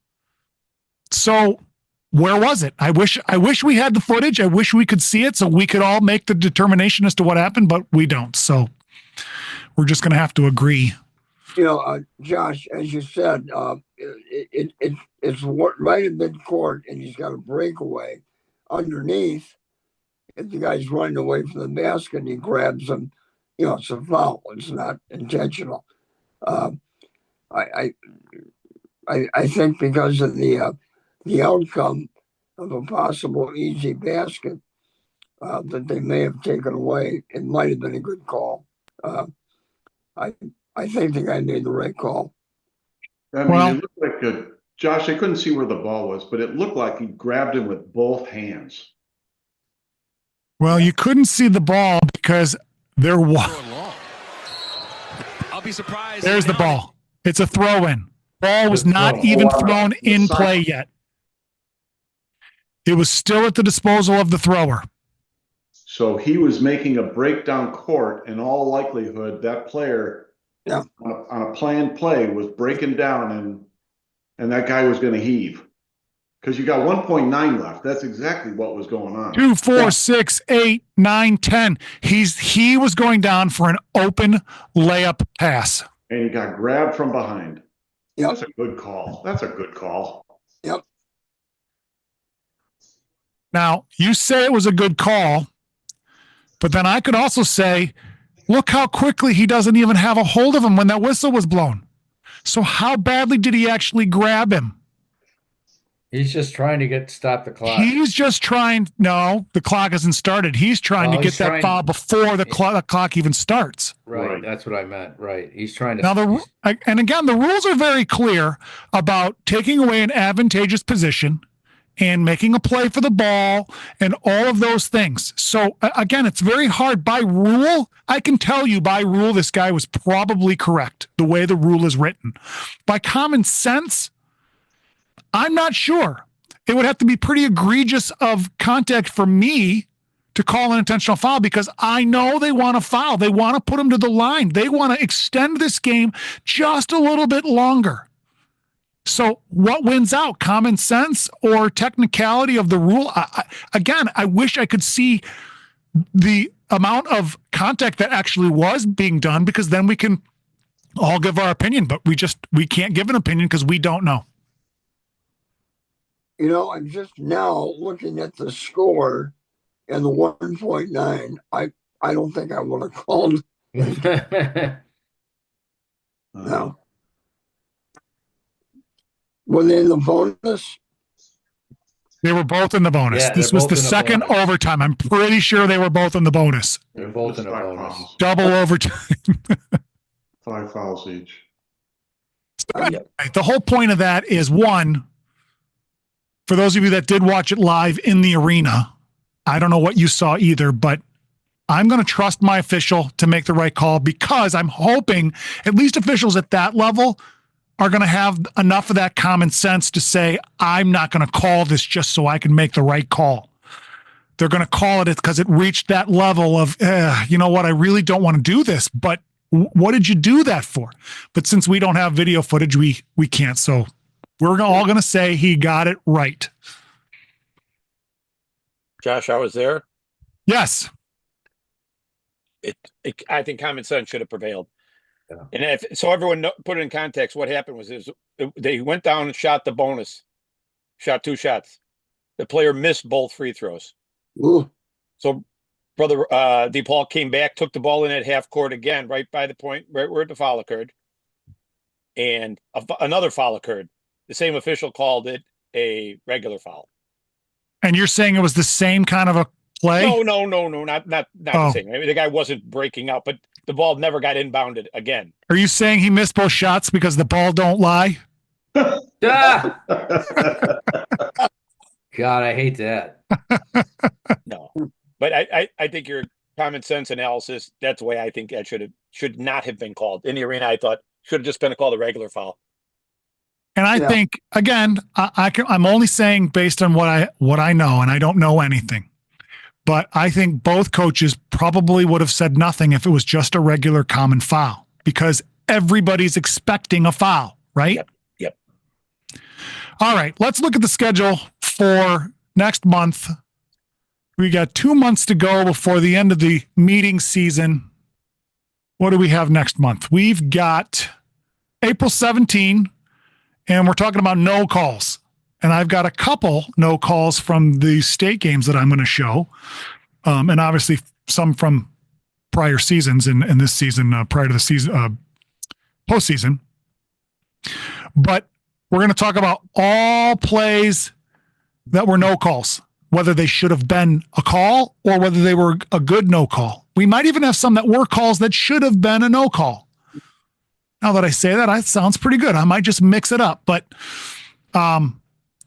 So where was it? I wish we had the footage. I wish we could see it so we could all make the determination as to what happened, but we don't. So we're just going to have to agree. You know, Josh, as you said, it's right in mid-court, and he's got a breakaway underneath. If the guy's running away from the basket and he grabs him, you know, it's a foul. It's not intentional. I think because of the outcome of a possible easy basket that they may have taken away, it might have been a good call. I think the guy made the right call. I mean, it looked like Josh, I couldn't see where the ball was, but it looked like he grabbed him with both hands. Well, you couldn't see the ball because there was. I'll be surprised. There's the ball. It's a throw-in. Ball was not even thrown in play yet. It was still at the disposal of the thrower. So he was making a breakdown court. In all likelihood, that player on a planned play was breaking down, and and that guy was going to heave because you got 1.9 left. That's exactly what was going on. 2, 4, 6, 8, 9, 10. He was going down for an open layup pass. And he got grabbed from behind. Yep. That's a good call. That's a good call. Yep. Now, you say it was a good call, but then I could also say, look how quickly he doesn't even have a hold of him when that whistle was blown. So how badly did he actually grab him? He's just trying to stop the clock. He's just trying. No, the clock hasn't started. He's trying to get that foul before the clock even starts. Right. That's what I meant. Right. He's trying to. Now, and again, the rules are very clear about taking away an advantageous position and making a play for the ball and all of those things. So again, it's very hard by rule. I can tell you by rule, this guy was probably correct the way the rule is written. By common sense, I'm not sure. It would have to be pretty egregious of contact for me to call an intentional foul because I know they want to foul. They want to put him to the line. They want to extend this game just a little bit longer. So what wins out, common sense or technicality of the rule? I wish I could see the amount of contact that actually was being done because then we can all give our opinion, but we can't give an opinion because we don't know. You know, I'm just now looking at the score and the 1.9. I don't think I would have called. No. Were they in the bonus? They were both in the bonus. Yeah, this was the second overtime. I'm pretty sure they were both in the bonus. They're both in a bonus. Fouls. Double overtime. 5 fouls each. The whole point of that is, one, for those of you that did watch it live in the arena, I don't know what you saw either, but I'm going to trust my official to make the right call because I'm hoping at least officials at that level are going to have enough of that common sense to say, I'm not going to call this just so I can make the right call. They're going to call it because it reached that level of, you know what, I really don't want to do this, but what did you do that for? But since we don't have video footage, we can't. So we're all going to say he got it right. Josh, I was there. Yes. I think common sense should have prevailed. Yeah. And so everyone put it in context, what happened was they went down and shot the bonus, shot 2 shots. The player missed both free throws. Ooh. So brother DePaul came back, took the ball in at half court again, right by the point right where the foul occurred. And another foul occurred. The same official called it a regular foul. And you're saying it was the same kind of a play? No, not the same. I mean, the guy wasn't breaking out, but the ball never got inbounded again. Are you saying he missed both shots because the ball don't lie? God, I hate that. No, but I think your common sense analysis, that's the way I think that should not have been called. In the arena, I thought should have just been called a regular foul. And I think, again, I'm only saying based on what I know, and I don't know anything. But I think both coaches probably would have said nothing if it was just a regular common foul because everybody's expecting a foul, right? Yep. All right, let's look at the schedule for next month. We got 2 months to go before the end of the meeting season. What do we have next month? We've got April 17, and we're talking about no calls. And I've got a couple no calls from the state games that I'm going to show. And obviously some from prior seasons and this season, prior to the season, postseason. But we're going to talk about all plays that were no calls, whether they should have been a call or whether they were a good no call. We might even have some that were calls that should have been a no call. Now that I say that, it sounds pretty good. I might just mix it up, but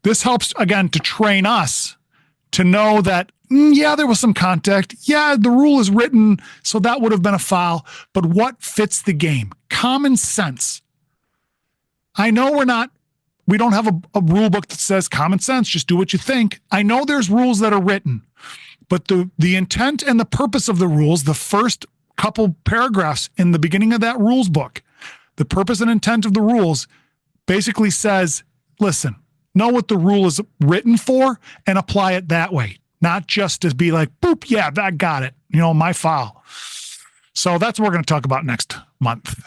this helps, again, to train us to know that, there was some contact. Yeah, the rule is written, so that would have been a foul. But what fits the game? Common sense. I know we don't have a rule book that says common sense, just do what you think. I know there's rules that are written, but the intent and the purpose of the rules, the first couple paragraphs in the beginning of that rules book, the purpose and intent of the rules basically says listen, know what the rule is written for and apply it that way. Not just to be like, boop, yeah, I got it. My foul. So that's what we're going to talk about next month.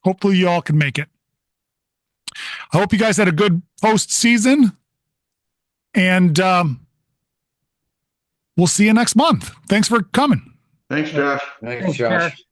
Hopefully you all can make it. I hope you guys had a good postseason. And we'll see you next month. Thanks for coming. Thanks, Josh. Thanks, Josh.